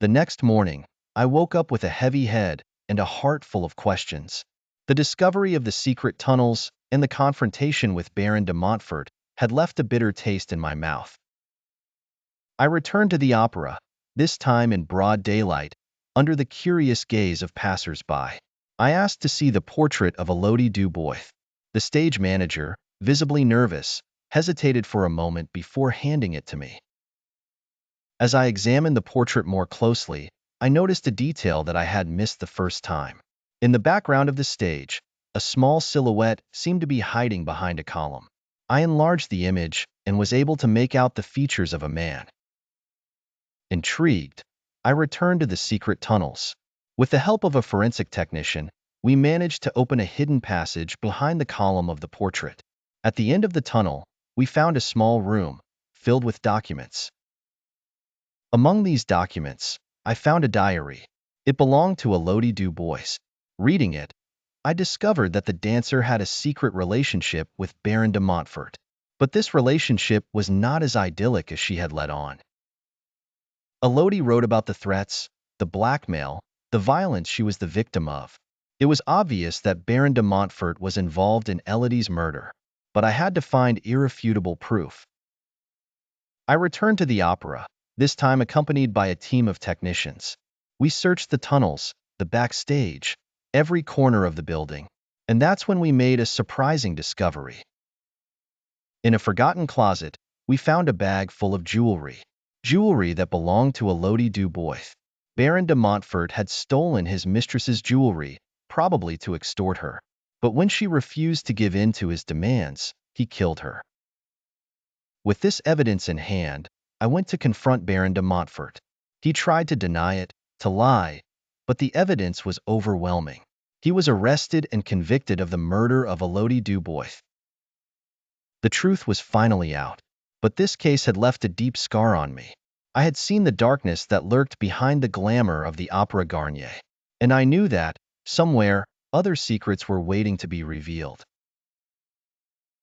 The next morning, I woke up with a heavy head and a heart full of questions. The discovery of the secret tunnels and the confrontation with Baron de Montfort had left a bitter taste in my mouth. I returned to the opera, this time in broad daylight, under the curious gaze of passers-by. I asked to see the portrait of Elodie Dubois. The stage manager, visibly nervous, hesitated for a moment before handing it to me. As I examined the portrait more closely, I noticed a detail that I had missed the first time. In the background of the stage, a small silhouette seemed to be hiding behind a column. I enlarged the image and was able to make out the features of a man. Intrigued, I returned to the secret tunnels. With the help of a forensic technician, we managed to open a hidden passage behind the column of the portrait. At the end of the tunnel, we found a small room, filled with documents. Among these documents, I found a diary. It belonged to Elodie Dubois. Reading it, I discovered that the dancer had a secret relationship with Baron de Montfort. But this relationship was not as idyllic as she had let on. Elodie wrote about the threats, the blackmail, the violence she was the victim of. It was obvious that Baron de Montfort was involved in Elodie's murder, but I had to find irrefutable proof. I returned to the opera, this time accompanied by a team of technicians. We searched the tunnels, the backstage, every corner of the building, and that's when we made a surprising discovery. In a forgotten closet, we found a bag full of jewelry that belonged to Elodie Dubois. Baron de Montfort had stolen his mistress's jewelry, probably to extort her. But when she refused to give in to his demands, he killed her. With this evidence in hand, I went to confront Baron de Montfort. He tried to deny it, to lie, but the evidence was overwhelming. He was arrested and convicted of the murder of Elodie Dubois. The truth was finally out, but this case had left a deep scar on me. I had seen the darkness that lurked behind the glamour of the Opéra Garnier, and I knew that, somewhere, other secrets were waiting to be revealed.